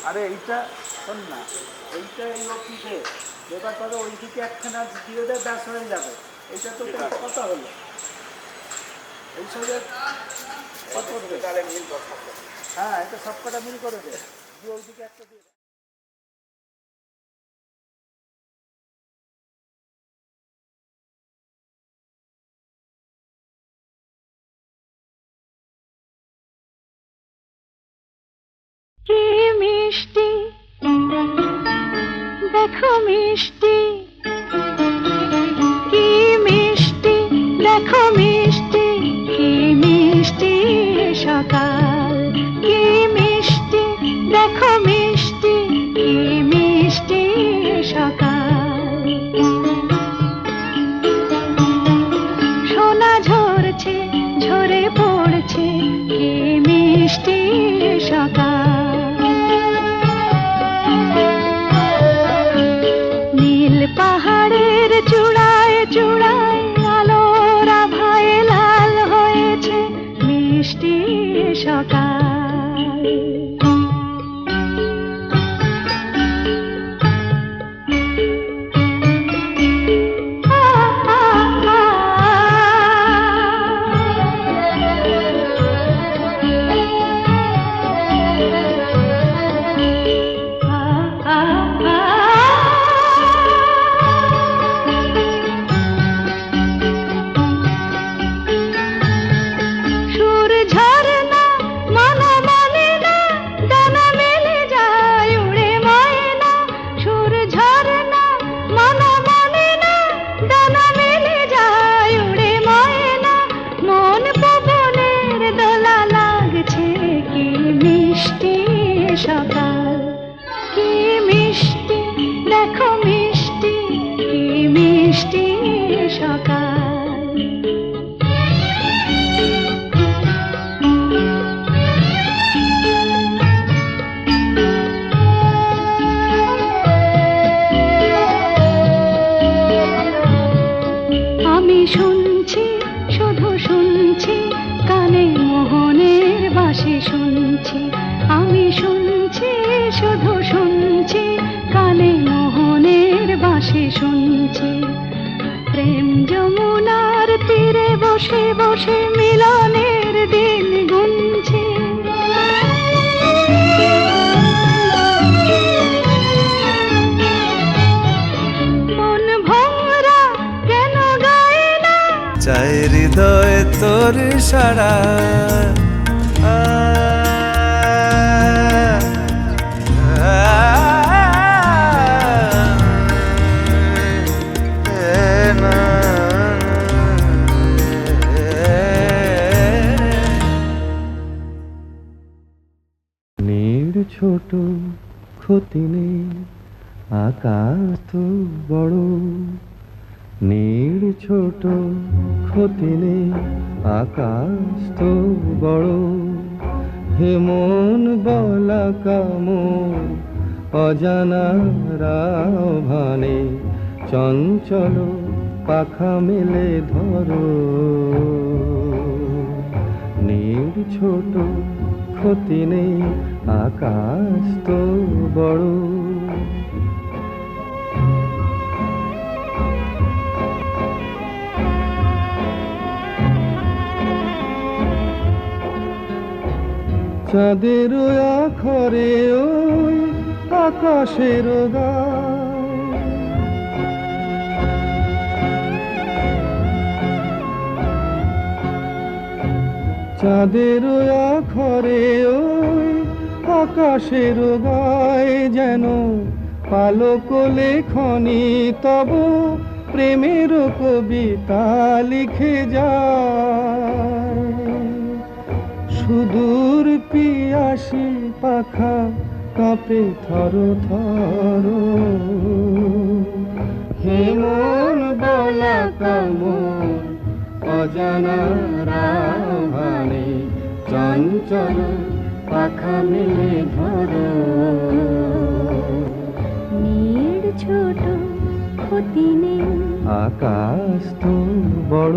আরে এইটা শোন না, এইটা এই অফিসে ব্যাপার করে ওইদিকে একখানা দিয়ে দেয়, ব্যাস হয়ে যাবে। এইটা তো কথা হলো এই সবের কত দেবে? হ্যাঁ, এটা সব কটা মিল করে দে, দিয়ে ওইদিকে একটা দিয়ে দে। কি মিষ্টি দেখো মিষ্টি, কি মিষ্টি দেখো মিষ্টি, কি মিষ্টি সকাল, কি মিষ্টি দেখো মিষ্টি, কি মিষ্টি সকাল। সোনা ঝরছে ঝরে পড়ছে, কি মিষ্টি সকাল। নীল পাহাড়ের চূড়ায় চূড়ায় আলোর আভায় লাল হয়েছে মিষ্টি সকাল। সকাল কি মিষ্টি দেখো মিষ্টি, কি মিষ্টি সকাল। আমি শুনছি শুধু শুনছি, কানে মোহনের বাঁশি শুনছি। আমি শুনছি শুধু শুনছি, কানে মোহনের বাঁশি শুনছি। প্রেম যমুনার তীরে বসে বসে মিলনের দিন গুনছি। মন ভোরা কেন গায় না, চাই হৃদয় তোর সারা। ছোট ক্ষতি নেই, আকাশ তো বড়। নীড় ছোট ক্ষতি নেই, আকাশ তো বড়। হে মন বলা কামন অজানা রাভানে, চঞ্চল পাখা মেলে ধরো। নীড় ছোট ক্ষতি নেই, আকাশ তো বড়। চাঁদের আখরে ওই আকাশের গায়, চাঁদের আখরে ওই আকাশের গায়, যেন পালক লেখনি তব প্রেমের কবিতা লিখে যায়। সুদূর পিয়াসী পাখা কাঁপে থর থর। হে মন বলা কামন অজানা রাভানে, চঞ্চল পাখা মেলে ধরো। নীড় ছোট ক্ষতি নেই, আকাশ তো বড়।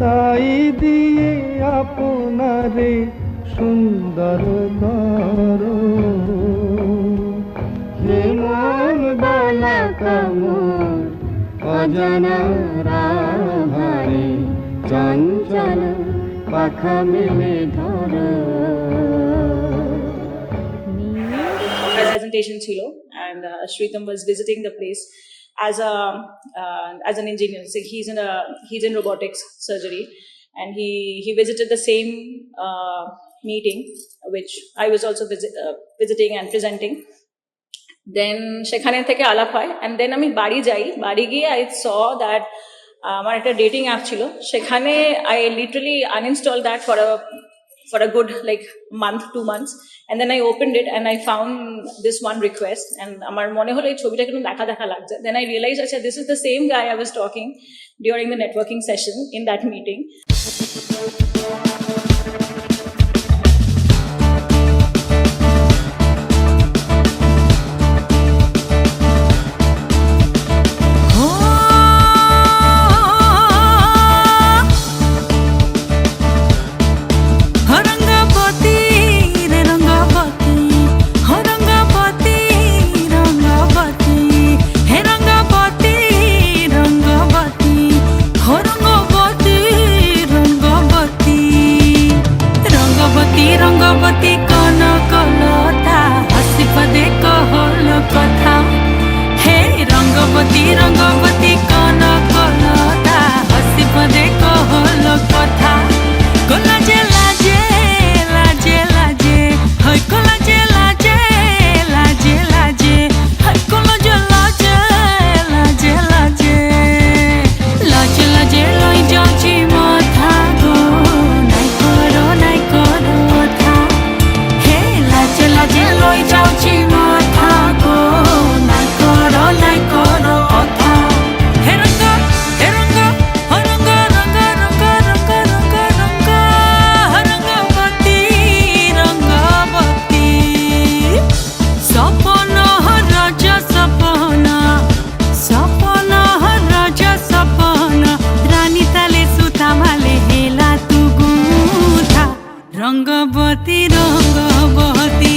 তাই দিয়ে আপনারে সুন্দর করো হে মন বলা কামর অজানা রাধারে চঞ্চল পাখা মেলে ধরো presentation chilo, and Shritam was visiting the place as an engineer. So he's in robotics surgery, and he visited the same meeting which I was also visiting and presenting. Then সেখানে থেকে আলাপ হয়, and then আমি বাড়ি যাই, বাড়ি গিয়ে I saw that আমার একটা ডেটিং অ্যাপ ছিল, সেখানে I literally uninstalled that for a good like month, 2 months, and then I opened it and I found this one request, and আমার মনে হলো এই ছবিটা কিন্তু দেখা দেখা লাগছে. Then I realized acha this is the same guy I was talking during the networking session in that meeting. Rangabati कन कलता हसी पदे कहल कथा कोला जे लाजे लाजे लाजे हय कोला जे लाजे लाजे लाजे हय कोला जे लाजे लाजे लाजे लाजे लाजे लई जाची माथा गो नाइ करो था हे लाजे लाजे लई जाची माथा गो नाइ करो কথা হে রঙ্গ হে রঙ্গ হে রঙ্গ রঙ্গ রঙ্গ রঙ্গ রঙ্গ রঙ্গ রঙ্গবতী রঙ্গবতী সপন রাজ সপন সপন রাজ সপন রানী তালে সুতা মালে হেলা তু গুথা রঙ্গবতী রঙ্গবতী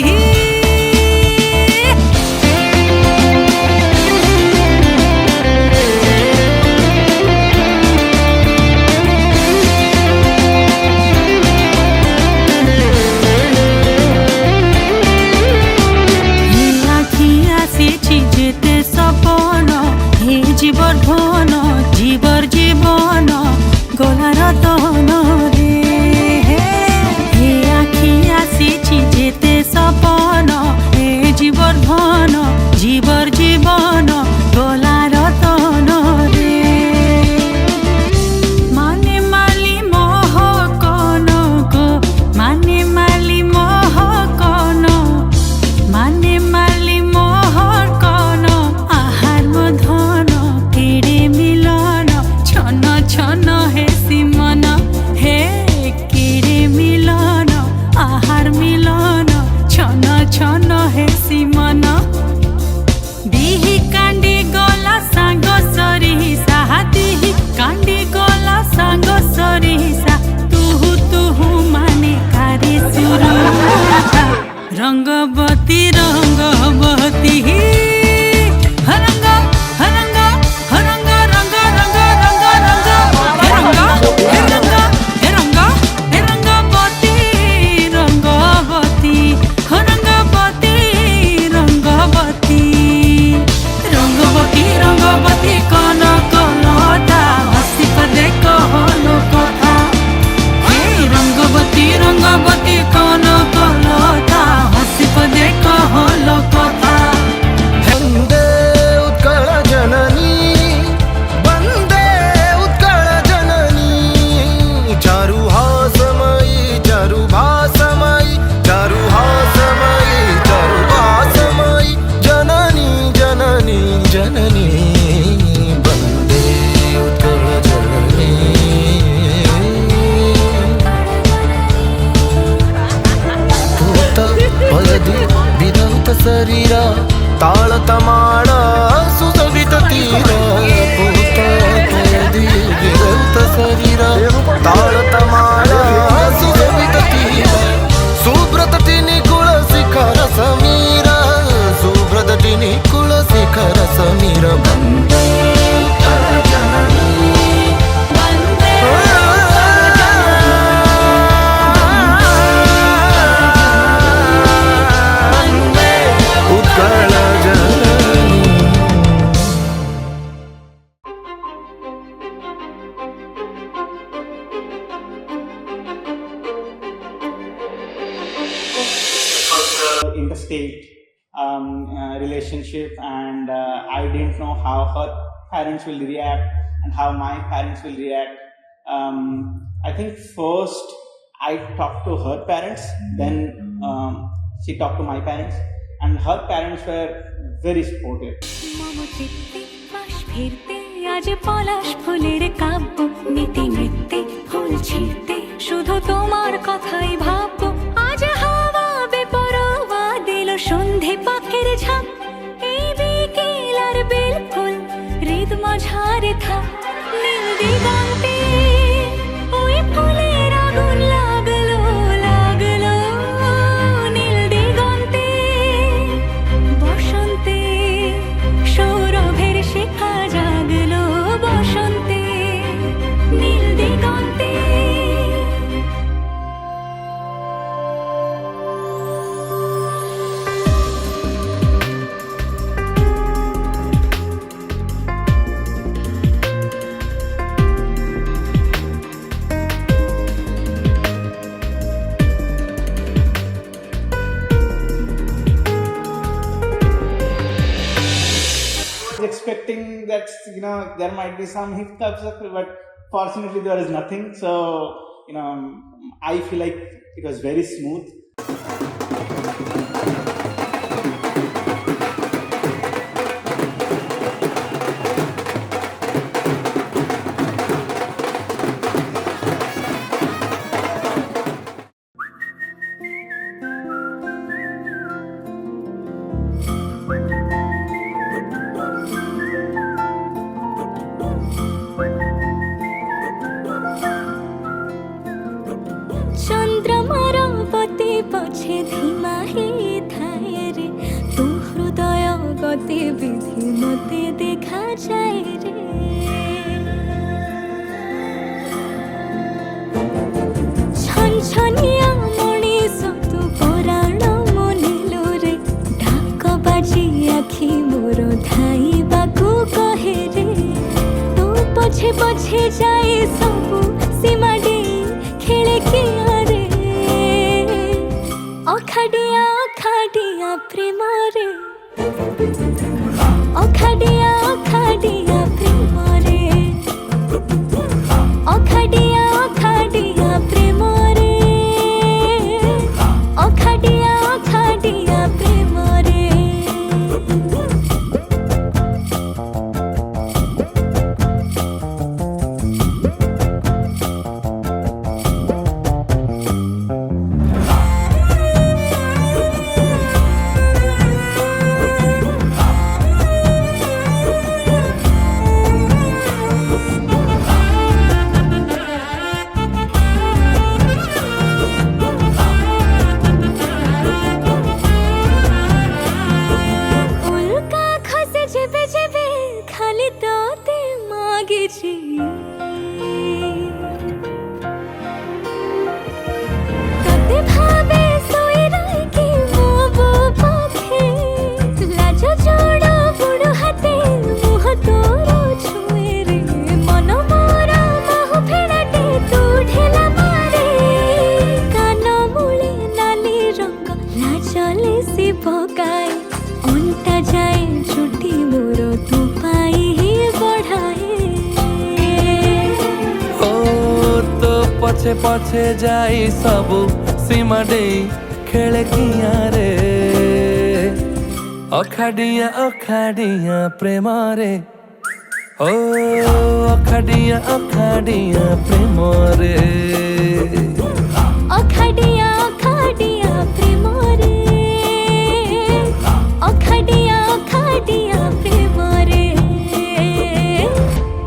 জীবন জীবর জীবন গলার তন রে হে আখি আসিছি যেতে সপন হে জীবর ধন জীবর জীবন গলার তন রে মানে মালি মোহ কন গো মানে মালি মোহ কন মানে মালি মোহ কন আহার মধন কেড়ে মিলন ছন ছন হে সিমন হে কেড়ে মিলন আহার মিলন ছন ছন হে সিমন দিহি কান্দি গলা সাঙ্গ সরিষা দিহি কান্দি গলা সাঙ্গ সরিষা তুহু তুহু মানে কারে সুরা রঙ্গবতী রঙ্গবতী হরঙ্গ হরঙ্গ হরঙ্গ রঙ্গ রঙ্গ রঙ্গ রঙ্গ হরঙ্গ হরঙ্গ হরঙ্গ হরঙ্গবতী রঙ্গবতী হরঙ্গবতী রঙ্গবতী রঙ্গবতী রঙ্গবতী কন কলতা হসি পদে कहल কথা হে রঙ্গবতী রঙ্গবতী কন কলতা হসি পদে कहल কথা वन्दे उत्कल जननी वन्दे उत्कल जननी चारुहासमयी चारुभासमयी चारुहासमयी चारुभासमयी जननी जननी जननी वन्दे उत्कल जननी पूत पदि विधौत शरीर ताळ तमाळ सुसवित तीर पूत पदि विधौत शरीर state relationship, and I didn't know how her parents will react and how my parents will react. I think first I talked to her parents, then she talked to my parents, and her parents were very supportive. মম চিত্তে বাস ফিরতে আজ পলাশ ফুলের কাব্য নীতি নৃত্যে ফুল ছিঁড়তে শুধু তোমার কথাই ভাববো আজ হাওয়া বেপরোয়া দিল সন্ধে পাখির ঝাঁক এই বিকেল আর বেল ফুল হৃদ মাঝারে থাক নীল দিগন্তে ওই ফুলের আগুন লাগলো লাগলো নীল দিগন্তে বসন্তে সৌরভের শিখা জাগলো বসন্তে নীল দিগন্তে Expecting that there might be some hiccups, but fortunately there is nothing. So I feel like it was very smooth. চন্দ্রমার পতি পছে ধীমা হেইথায় রে তু হৃদয় গতিবিধি মতে দেখা যায় রে ছনছনিয়া মଣିষ তু পরাণ মনিলু রে ঢাক বাজি আখি মোর ধাইবাকু কহে রে তু পছে পছে যাই সবু সীমা ডেই খেলে কিয়া রে অখাডিয়া অখাডিয়া প্রেমরে অখাডিয়া অখাডিয়া প্রেমরে অখাডিয়া অখাডিয়া প্রেমরে অখাডিয়া অখাডিয়া প্রেমরে पछे पछे जाई सबु सीमा डेई खेले किया रे अखाडिया अखाडिया प्रेम रे ओ अखाडिया अखाडिया प्रेम रे अखाडिया अखाडिया प्रेम रे अखाडिया अखाडिया प्रेम रे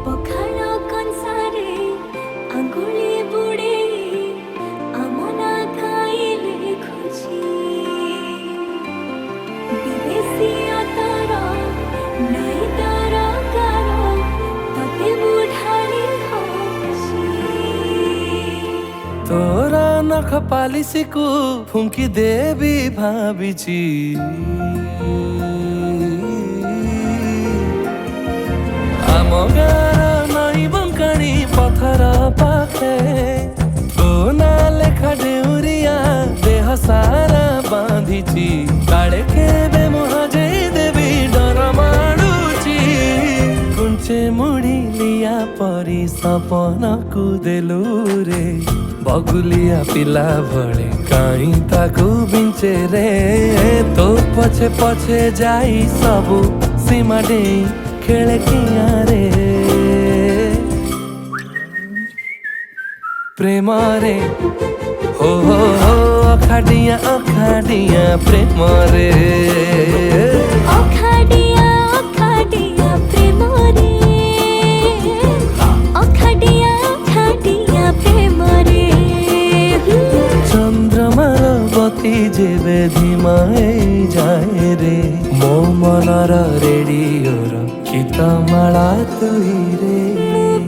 पखाल कंसारे आंगुली बुड़े आमना खाइले खुशी विदेशी अतारा नहीं तारा कारो तते बुढ़ानी खुशी तोरा नख पालिसीकु फुंकी देवी भाबिची आम गार नई बंकाणी पथर पाखे तो ना लेखा डेउरिया देह सारा बांधिची काले सपना को देलु रे बगुलिया पिला भले काई ताकू बिंचे रे तो पछे पछे जाई सबु सीमा डे खेले किया रे प्रेम रे हो अखाडिया प्रेम रे अखाडिया प्रेम रे अखाडिया प्रेम रे चंद्रमार बती जेबे धीमाए जाए रे मो मनर रेडियोर गीत माला तुई रे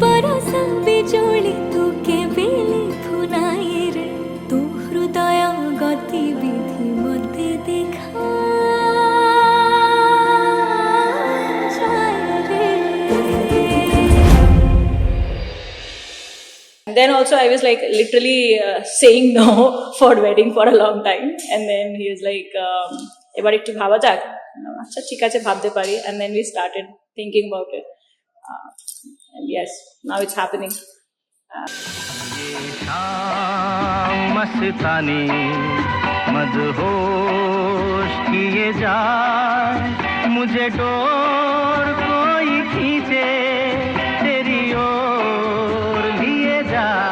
बरसा बिजोली तू केबे लिखुनाई रे तू हृदय गतिविधि मते देखा जाए रे Then also I was like literally saying no for wedding for a long time, and then he was like, "Ebar ekটু ভাবা যাক." আচ্ছা ঠিক আছে ভাবতে পারি, and then we started thinking about it, and yes, now it's happening. मस्तानी मदहोश किए जाए मुझे डोर कोई खींचे तेरी ओर लिए जाए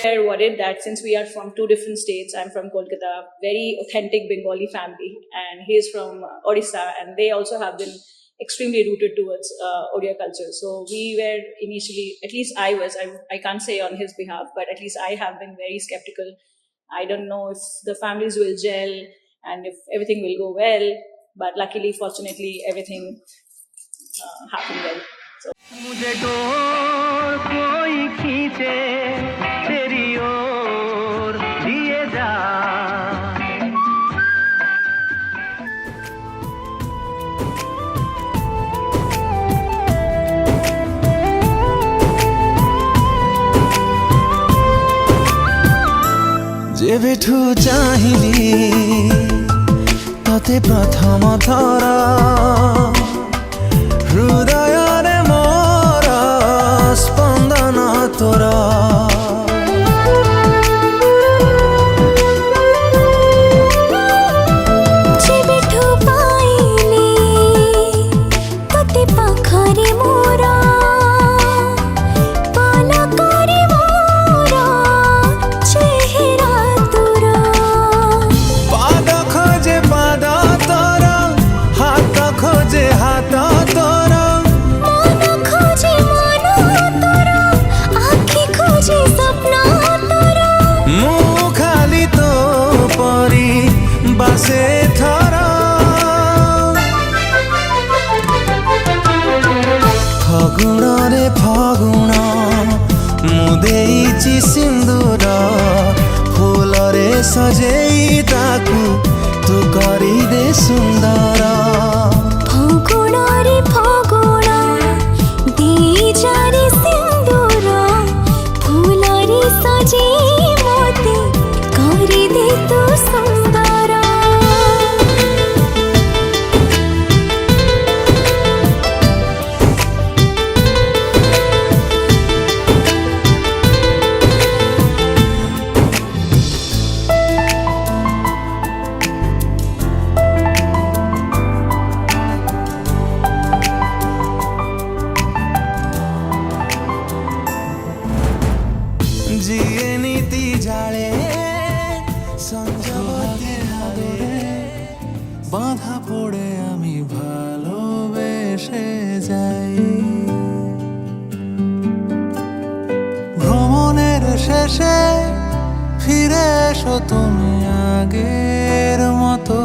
We're worried that since we are from two different states, I'm from Kolkata, very authentic Bengali family, and he is from Odisha, and they also have been extremely rooted towards Odia culture. So we were initially, at least I can't say on his behalf, but at least I have been very skeptical. I don't know if the families will gel and if everything will go well, but luckily, fortunately, everything happened well. So. मुझे door कोई खींचे तेरी ओर लिए जाए जेबेठु चाहिली तते प्रथम थर हृदय रे मोर स्पंदन तोरा जेबेठु पाइली तते पाखरे मोरा पलकरे मोरा चेहरा तोरा पाद खोजे पाद तोरा हाथ खोजे हाथ तोरा मन खोजे मन तोरा आँखी खोजे सपना तोरा मु खाली तो परी बासे थरा फगुण रे फगुण मु देइची सिंदूर फूल रे सजेई ताकू तू करी दे सुंदर फगुण रे फगुण देई जारे सिंदूर फूल रे सजे मोते करी दे तू सुंदर जिए नीति जाले संजबते हारे बाधा पड़े आमी भालोबेसे যাই ভ্রমণের শেষে ফিরে এসো তুমি আগের মতো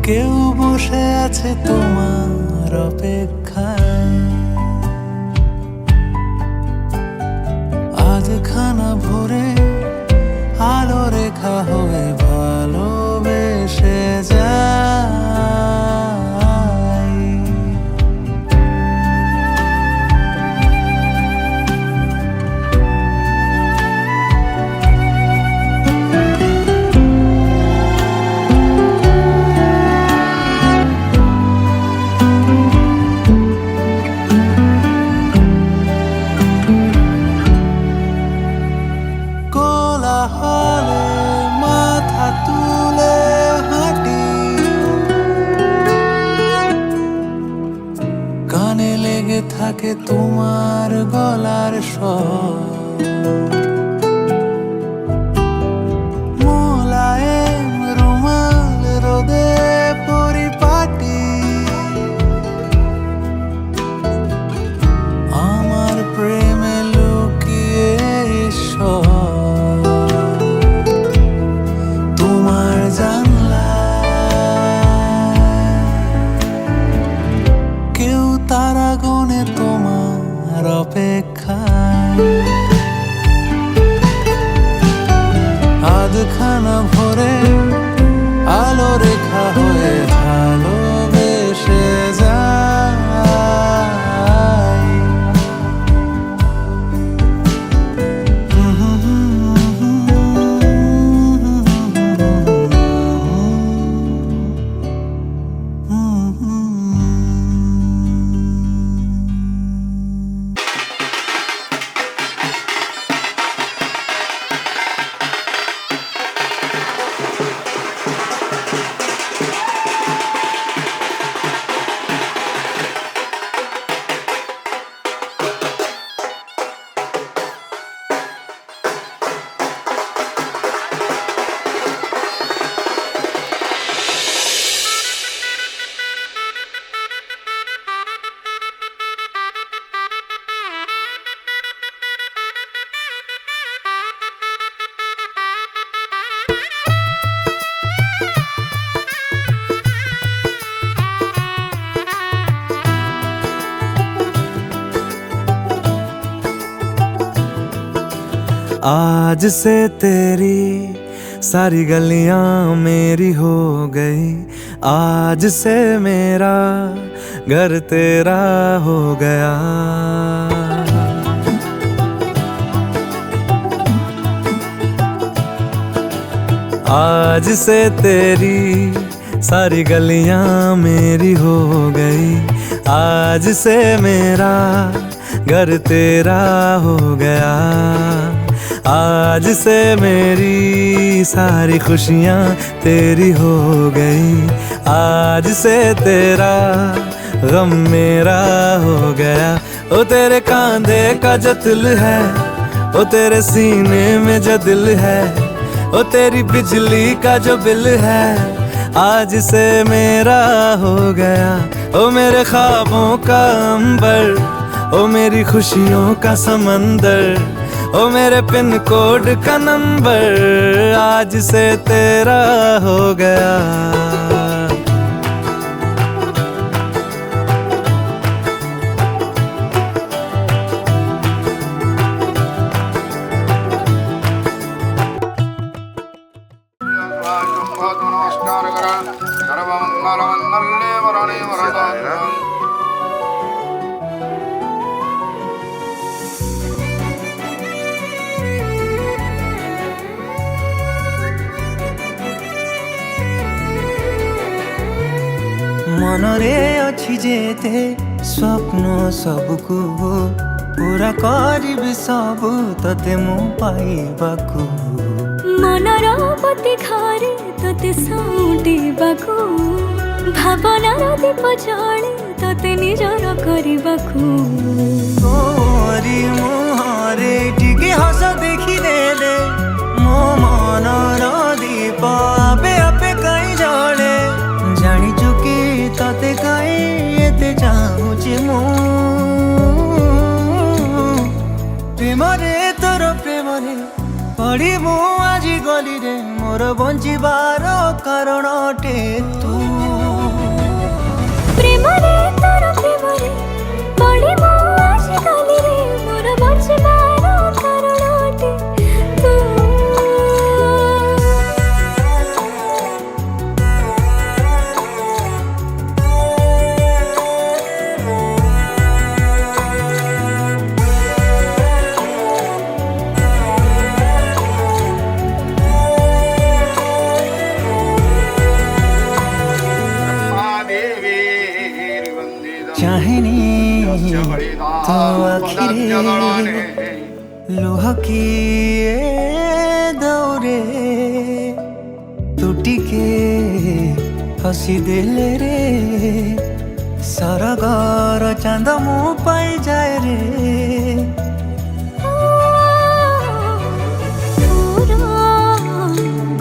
কেউ বসে আছে তোমার অপেক্ষায় আজ খানা ভরে আলো রেখা হয়ে ভালোবেসে যাই থাকে তোমার গলার স্বর, মোলায়েম রুমাল রোদে পরিপাটি, আমার প্রেমে লুকিয়ে ঈশ্বর, তোমার জানলা কেউ তারা গনে তোমার অপেক্ষায়, আধখানা ভরে আলো রেখা হয়ে ভালোবেসে যায়। आज से तेरी सारी गलियां मेरी हो गई, आज से मेरा घर तेरा हो गया। आज से तेरी सारी गलियां मेरी हो गई, आज से मेरा घर तेरा हो गया। आज से मेरी सारी खुशियाँ तेरी हो गई, आज से तेरा गम मेरा हो गया। ओ तेरे कांधे का जो दिल है, ओ तेरे सीने में जो दिल है, ओ तेरी बिजली का जो बिल है, आज से मेरा हो गया। ओ मेरे ख्वाबों का अंबर, ओ मेरी खुशियों का समंदर, ओ मेरे पिन कोड का नंबर, आज से तेरा हो गया। नमस्कार करा सर्वमंगल मंगल्ये वरणे वरदाय। मनरे अछि जेते स्वप्न सबको पूरा करिबि सबु तते मु पाइबाकु, मनर पति घरे तते साउंटिबाकु, भावनार दीप जळे तते निजर करिबाकु। तोरी मुहरे टिके हस देखि देले मो मनर दीप आपे आपे काई जळे, जानी चुकी तते काई एते चाहुची मु, प्रेमरे तोर प्रेमरे पड़ी मु आजी गली रे, मोर बंचिबार कारण अटे तू। प्रेमरे तोर प्रेमरे पड़ी मु आजी गली रे, मोर बंचिबार कारण अटे तू। चाहनी तो आखिरे लोह की दौरे टूटी के हसी दिल रे, सरगर चांद मु पाई जाए रे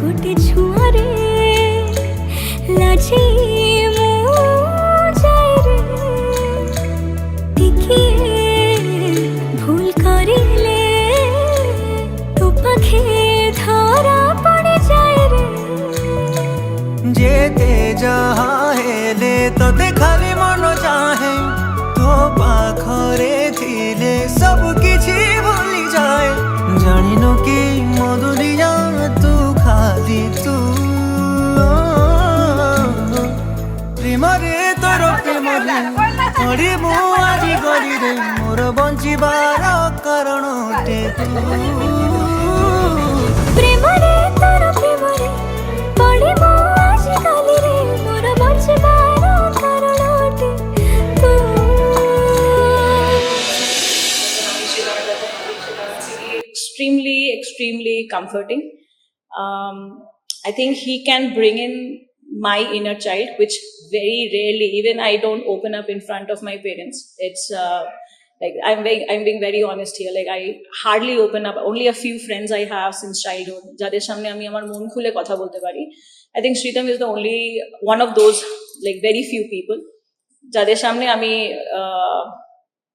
गोटे छुआरे लाजी मु जाए रे टिकिए भूल करिले तो पाखे धरा पड़ जाए रे जेते जहाँ हेले तो खाली मन चाहे तो पाखरे थिले सब किछि भूली जाए जानिनु कि मधुलिया तू खाली तू प्रेमरे तोर प्रेमरे पड़ी मु आजी गली रे मोर बंचिबार कारण टे प्रेमरे तोर प्रेमरे पड़ी मु आजी गली रे मोर बंचिबार कारण टे तू extremely comforting. I think he can bring in my inner child, which very rarely, even I don't open up in front of my parents. It's like I'm being very honest here. Like I hardly open up. Only a few friends I have since childhood. যাদের সামনে আমি আমার মন খুলে কথা বলতে পারি. I think Shritam is the only one of those like very few people. যাদের সামনে আমি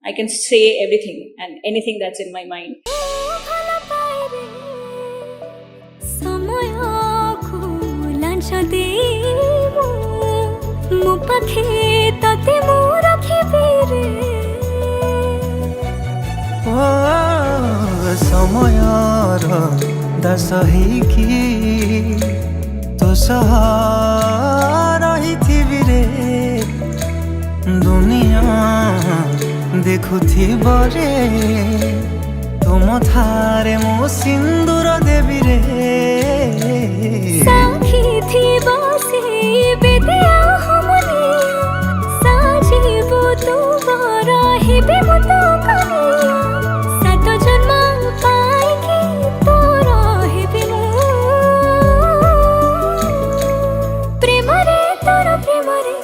I can say everything and anything that's in my mind. मो पाखे ताते मो रखिबे रे ओ समयर दास ହେଇକି तो सहारा ही थिबि रे दुनिया देखुथिब रे तुम थारे मो सिंदूर देबि रे साखी थी बसे बेदिया हमने साजीबो तू रहिबे मो तो कनिया सात जन्म पाइकी तो रहिबे मो प्रेमरे तोर प्रेमरे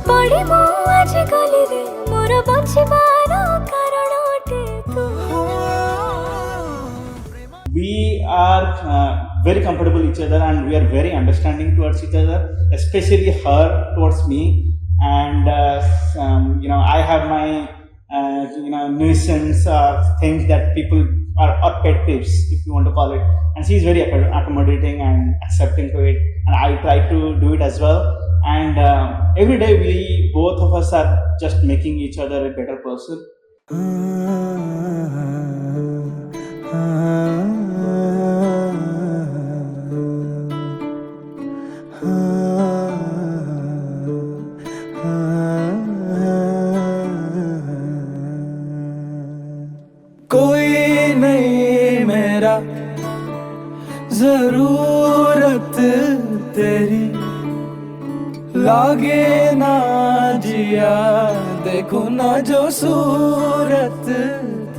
पड़ी मो आज गली रे मोर बंचिबार कारण टे तू We are very comfortable each other and we are very understanding towards each other, especially her towards me. And I have my nuisance things that people are pet peeves, if you want to call it, and she is very accommodating and accepting to it, and I try to do it as well. And every day we both of us are just making each other a better person. कोई नहीं मेरा जरूरत तेरी लागे ना जिया देखो ना जो सूरत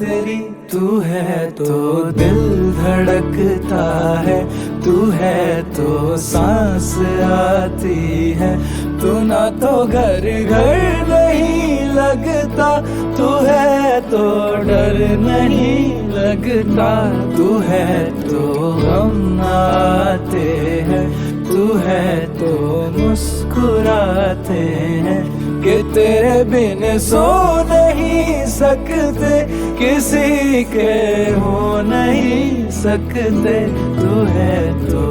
तेरी तू है तो दिल धड़कता है तू है तो सांस आती है तू ना तो घर घर नहीं लगता तू है तो डर नहीं लगता तू है तो गम आते हैं तू है तो मुस्कुराते हैं कि तेरे बिन सो नहीं सकते किसी के हो नहीं सकते तू है तो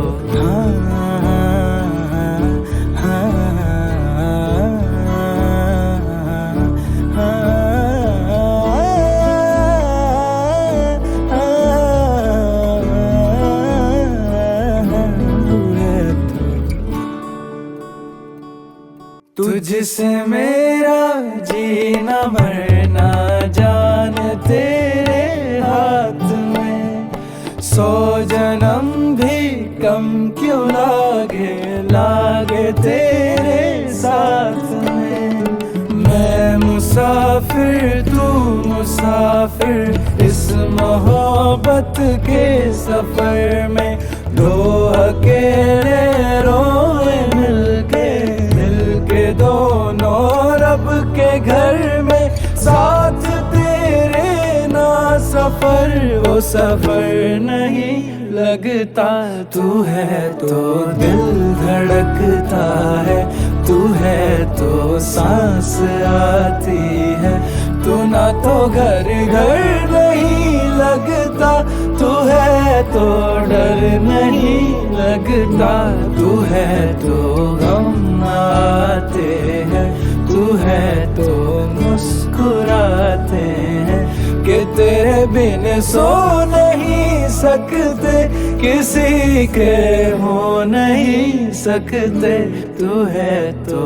तुझसे मेरा जीना मरना जान तेरे हाथ में 100 जन्म भी कम क्यों लागे तेरे साथ में मैं मुसाफिर तू मुसाफिर इस मोहब्बत के सफर में दो अकेले रोए मिलके दोनों रब घर में साथ तेरे ना सफर वो सफर नहीं लगता। तू है तो दिल धड़कता है, तू है तो सांस आती है, तू ना तो घर घर नहीं लगता। तू है तो डर नहीं लगता, तू है तो गम आते हैं, तू है तो मुस्कुराते हैं कि तेरे बिन सो नहीं सकते, किसी के हो नहीं सकते। तू है तो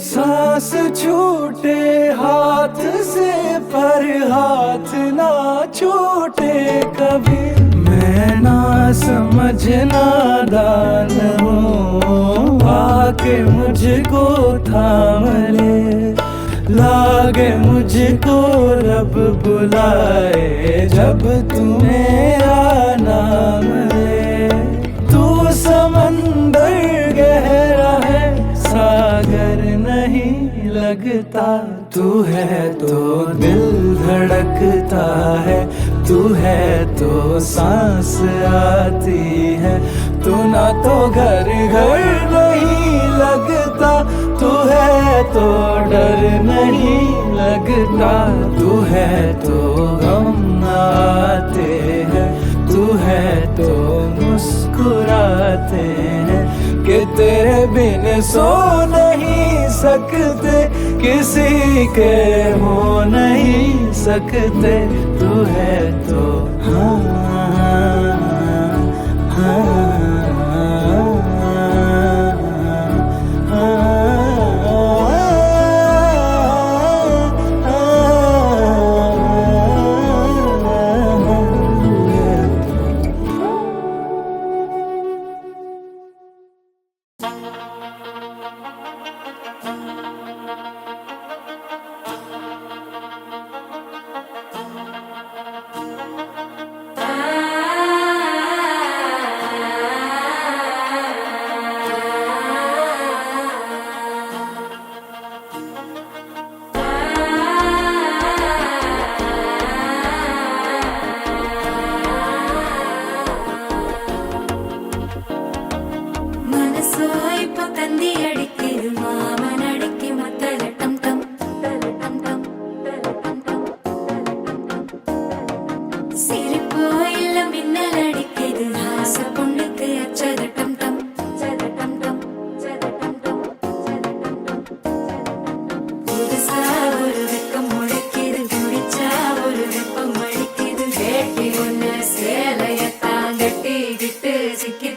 सांस छूटे हाथ से पर हाथ ना छूटे कभी। मैं ना समझ नादान हूँ, आके मुझको थाम ले, लागे मुझको रब बुलाए जब तू मेरा नाम ले। तू समंदर गहरा है सागर नहीं लगता। तू है तो दिल धड़कता है, तू है तो सांस आती है, तू ना तो घर घर नहीं लगता। तू है तो डर नहीं लगता, तू है तो गम आते हैं, तू है तो मुस्कुराते हैं कि तेरे बिन सो नहीं सकते, किसी के हो नहीं सकते। तू है तो हाँ हाँ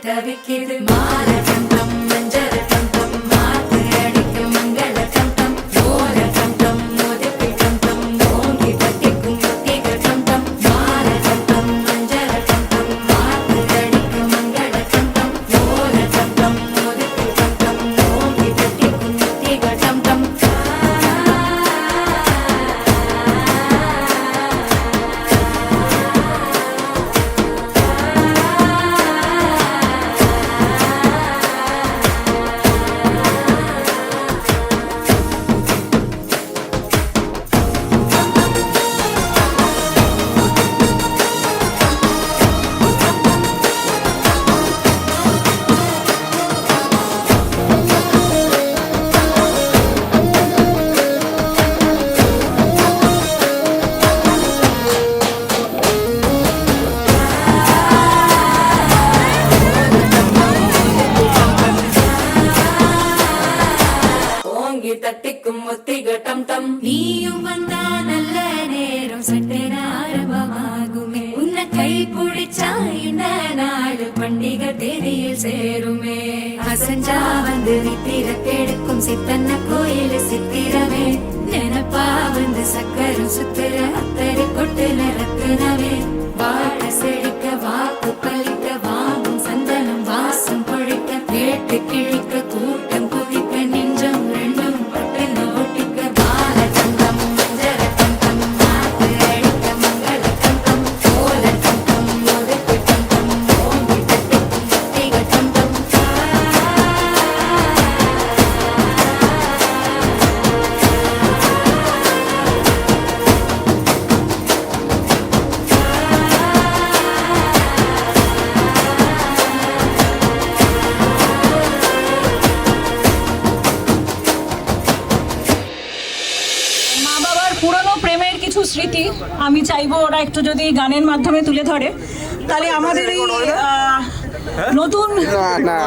தவிக்குது மாற கண்டம் மஞ்சள் கண்டம் மாத்து அடிக்கு மங்கள கண்டம் ஓர கண்டம் மோதிப்பி கண்டம் ஓங்கி பட்டிக்கும் முத்திக கண்டம் மாற கண்டம் மஞ்சள் கண்டம் மாத்து அடிக்கு மங்கள கண்டம் ஓர கண்டம் மோதிப்பி கண்டம் ஓங்கி பட்டிக்கும் முத்திக கண்டம் தட்டிக்கும் முத்திக டம் டம் நீயும் வந்தா நல்ல நேரம் சட்டென ஆரம்பமாகுமே உன்னை கை பிடிச்சா இந்த நாடு பண்டிகை தேதியில் சேருமே அசஞ்சா வந்து நித்திர கெடுக்கும் சித்தன்ன கோயில் சித்திரமே நெனப்பாவந்து சக்கரம் சுத்துற அத்தரை கொட்டுல ரத்தினவே வாழ செழிக்க வாக்கு பலிக்க வாங்கும் சந்தனம் வாசம் பொழிக்க கேட்டு கிழிக்க கூட்டம் குதிக்க நெஞ்சம் ரெண்டும் பட்டுன ஒட்டிக்க பால தங்கம் மஞ்சர தங்கம் நாட்டு அடிக்க மங்கள தங்கம் கோல தங்கம் ஒதுக்கு தங்கம் ஓங்கி தட்டுக்கும் திக தங்கம் মা বাবার পুরনো প্রেমের কিছু স্মৃতি আমি চাইবো ওরা একটু যদি গানের মাধ্যমে তুলে ধরে, তাহলে আমাদের এই নতুন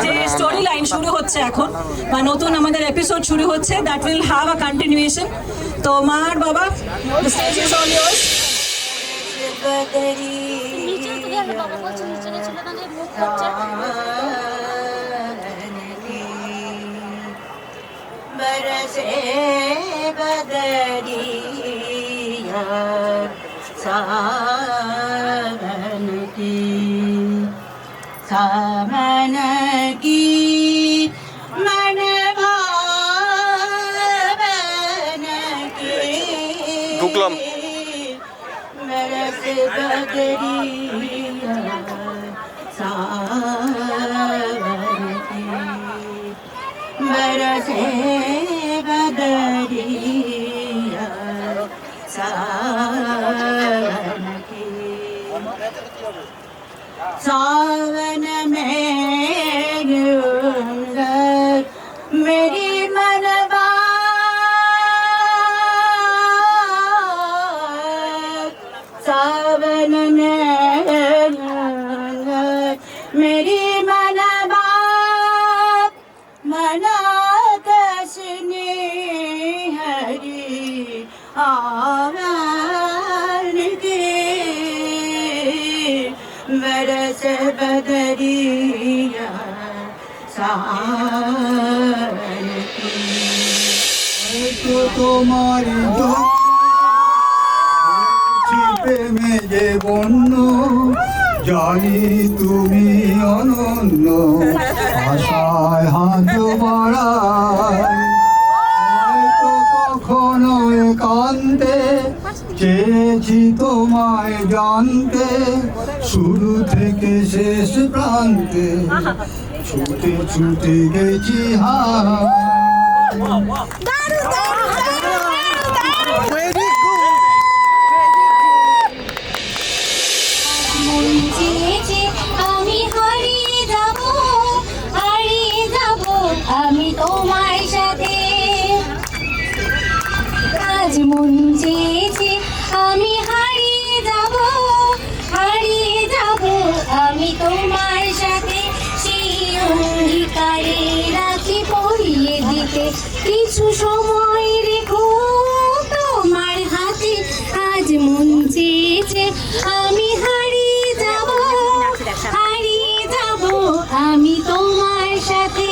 যে স্টোরি লাইন শুরু হচ্ছে এখন বা নতুন আমাদের এপিসোড শুরু হচ্ছে, that will have a continuation. তো মা আর বাবা, the stage is all years. बरसे बदरिया सावन की मन भावन की ঢুকলাম। बरसे बदरिया सावन की बरसे बदरिया सावन की सावन में मेरी मनवा सावन में मेरी मनवा मना कसने हरी आवन के बरस बदरिया सावन की तो तुम्हारी প্রেমে যে বন্য জানি তুমি অনন্য আশায় হাত বাড়ায় হয়তো কখনো একান্তে চেয়েছি তোমায় জানতে শুরু থেকে শেষ প্রান্তে ছুটে ছুটে গেছি আমি হারিয়ে যাব আমি তোমার সাথে আজ মন চেয়েছে আমি হারিয়ে যাব আমি তোমার সাথে সেই অঙ্গীকারে রাখি পরিয়ে দিতে কিছু সময় রেখো তোমার হাতে আজ মন চেয়েছে আমি হারিয়ে যাব আমি তোমার সাথে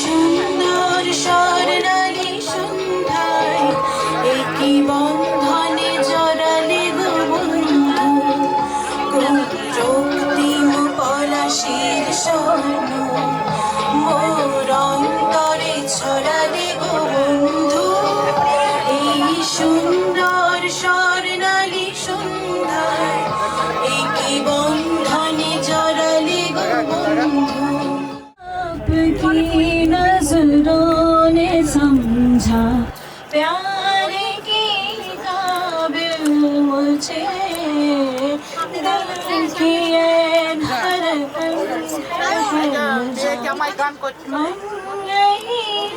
সুন্দর স্বর্ণালী সন্ধ্যায় একই বন্ধনে জড়ালে গো বন্ধু রক্তিম পলাশির স্বর্ণ মোর অন্তরে ছড়ালে গো বন্ধু এই সুন্দর স্বর্ণালী সন্ধ্যায় একই বন্ধনে জড়ালে গো বন্ধু की नजरों ने समझा प्यार की काबिल मुझे दिल की ये धड़कन मन नहीं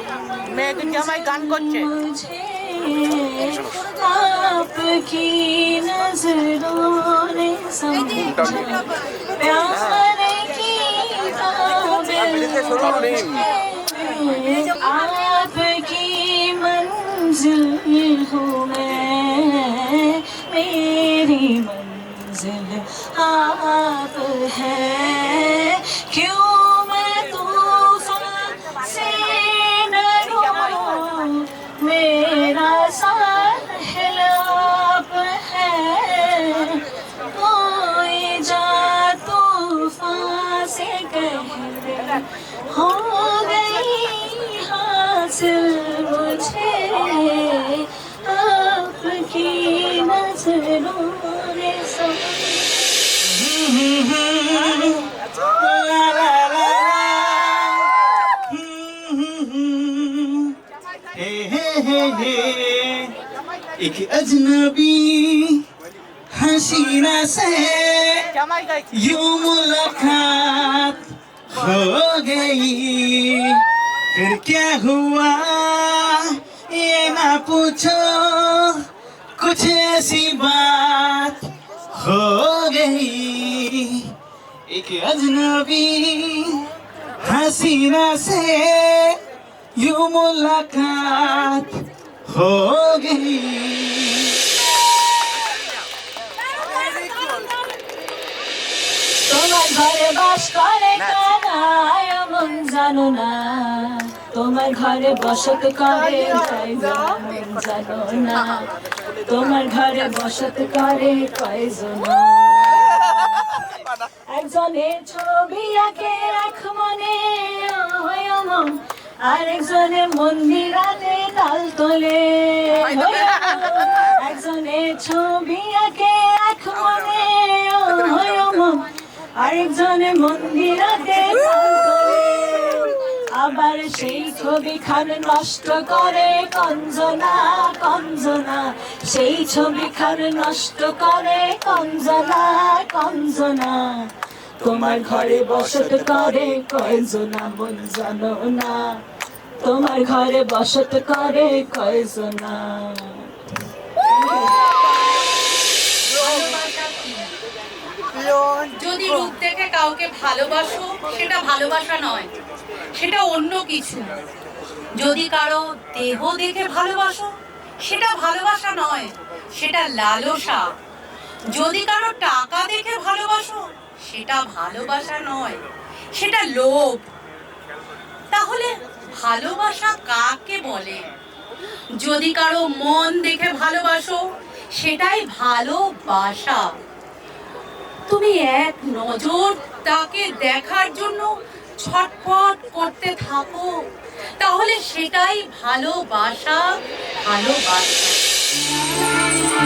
मुझे आपकी नजरों ने समझा प्यार की आपकी मंजिल हूँ मैं मेरी मंजिल आप है क्यों मैं तूफान हो गई हासिल मुझे आपकी नजरों ने सब एक अजनबी हसीना से यूं मुलाकात हो गई, फिर क्या हुआ ये ना पूछो, कुछ ऐसी बात हो गई। एक अजनबी हसीना से यूं मुलाकात हो गई। তোমার ঘরে বাস করে কানায় মন জানো না, তোমার ঘরে বসত করে কয়জন মন জানো না, তোমার ঘরে বসত করে কয়জন। একজনের ছবি আঁকে রাখ মনে মন, আরেকজনের মন্দিরাতে তাল তোলে। একজনের ছবি আঁকে রাখ মনে মন, আরেকজনের মন্দিরাতে তাল তোলে। আবার সেই ছবি খান নষ্ট করে কঞ্জনা কঞ্জনা, সেই ছবি খান নষ্ট করে কঞ্জনা কঞ্জনা। তোমার ঘরে বসত করে কয়জনা মন জানো না, তোমার ঘরে বসত করে কয়জনা। যদি রূপ দেখে কাউকে ভালোবাসো সেটা ভালোবাসা নয়, সেটা অন্য কিছু। যদি কারো দেহ দেখে ভালোবাসো সেটা ভালোবাসা নয়, সেটা লালসা। যদি কারো টাকা দেখে ভালোবাসো সেটা ভালোবাসা নয়, সেটা লোভ। তাহলে ভালোবাসা কাকে বলে? যদি কারো মন দেখে ভালোবাসো সেটাই ভালোবাসা। তুমি এক নজর তাকে দেখার জন্য ছটফট করতে থাকো, তাহলে সেটাই ভালোবাসা। ভালোবাসা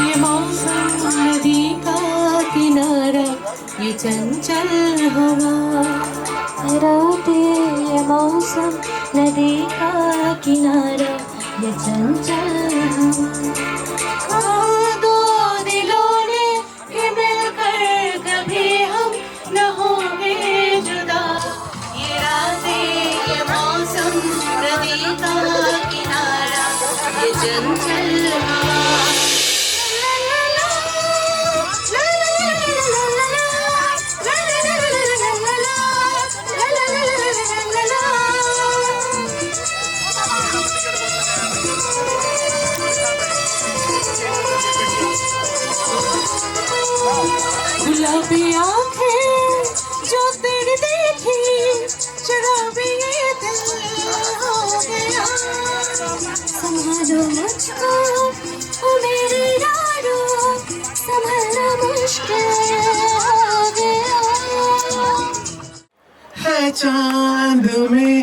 ये मौसम नदी का किनारा, ये चंचल हवा राते। ये मौसम नदी का किनारा, ये चंचल हवा। दो दिलों ने कि मिलकर कभी हम न होंगे जुदा। ये रातें ये मौसम नदी का किनारा, ये चंचल हवा। गुलाबी आँखें जो तेरी देखी, शराबी ये दिल हो गया। संभालो मुझको ओ मेरे यारो, संभालना मुश्किल हो गया। है चांद में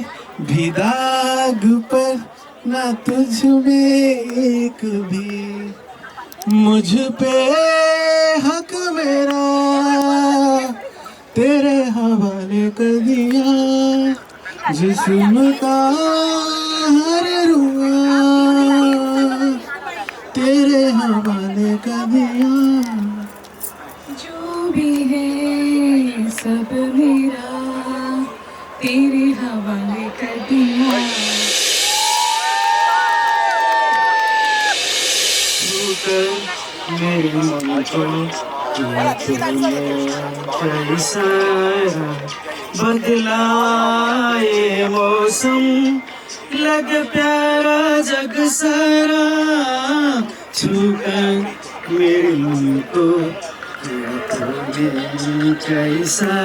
भी दाग पर ना तुझ में एक भी, मुझ पे हक मेरा तेरे हवाले कर दिया। जिस्म का हर रुआ तेरे हवाले कर दिया। जो भी है सब मेरा तेरे हवाले कर दिया। मेरे मन को कैसा बदला ये मौसम, लग प्यारा जग सारा। छूकर मेरे मन को कैसा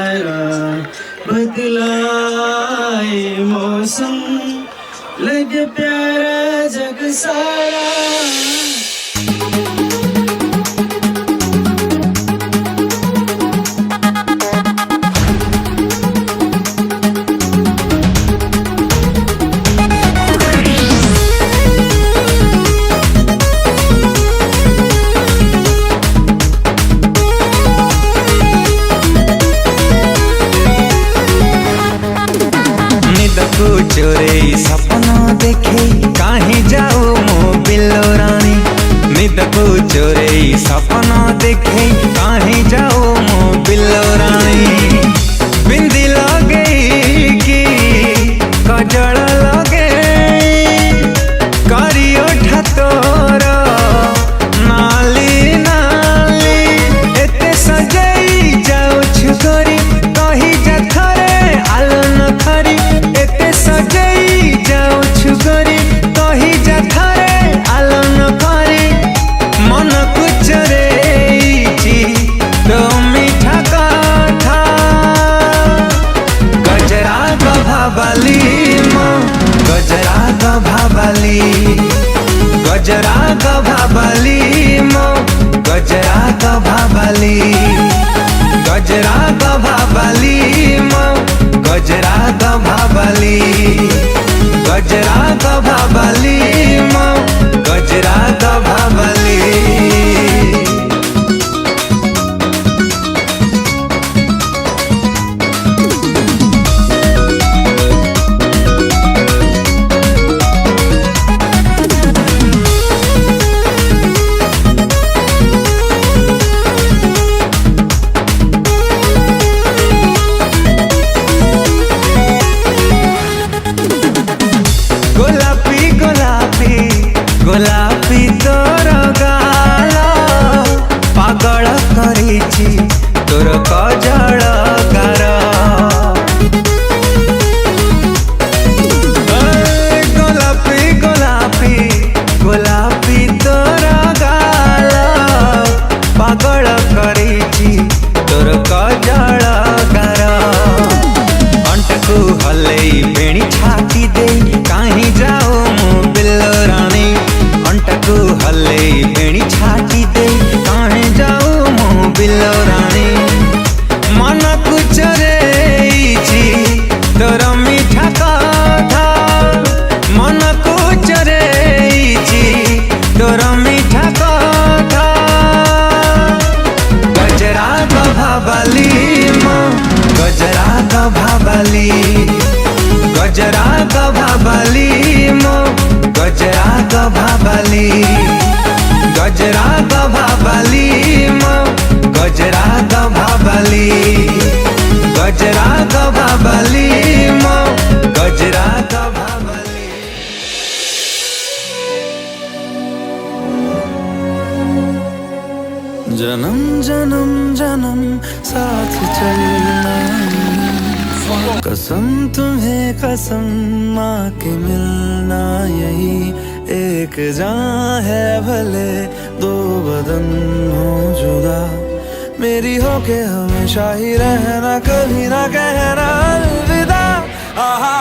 बदला ये मौसम, लग प्यारा जग सारा। चोरे सपन देखे कहीं जाओ मो बिल्लो रानी बिंदी लगे कि कजल लगे करियो ठातोर नाली नाली एते सजाई जाओ छुरी कही जा थरे आलो न खरी एते सजाई जाओ छुरी कही जा थरे आलो न खरी मन कुचरे तो मीठा कथा गजरा गभाबाली मो गजरा गभाबाली गजरा गभाबाली मो गजरा गभाबाली गजरा गभाबाली मो गजरा गभाबाली गजरा गभाबाली मो गजरा गभाबाली गोलापी गोलापी गोलापी तोर गाल पागल करिछि तोर कजल गार गोलापी गोलापी गोलापी तोर गाल पागल करिछि तोर कजल गार अंटकू हलई बेणी छाती दे कहीं जाओ मो बिल्लो रानी अंटकू हलई बेणी छाती दे कहीं जाओ मो बिल्लो रानी मन कुचरे तोर मीठा कथा मन कुचरे तोर मीठा कथा गजरा गभाबाली मो गजरा गभाबाली गजरा गभाबाली मो गजरा गभाबाली गजरा गभाबाली मो गजरा गभाबाली गजरा गभाबाली मो गजरा गभाबाली जन्म जन्म जन्म साथ चलना कसम तुम्हें कसम माँ के मिलना यही एक जान है भले दो बदन हो जुदा मेरी हो के हमेशा ही रहना कभी ना कहना अलविदा। आहा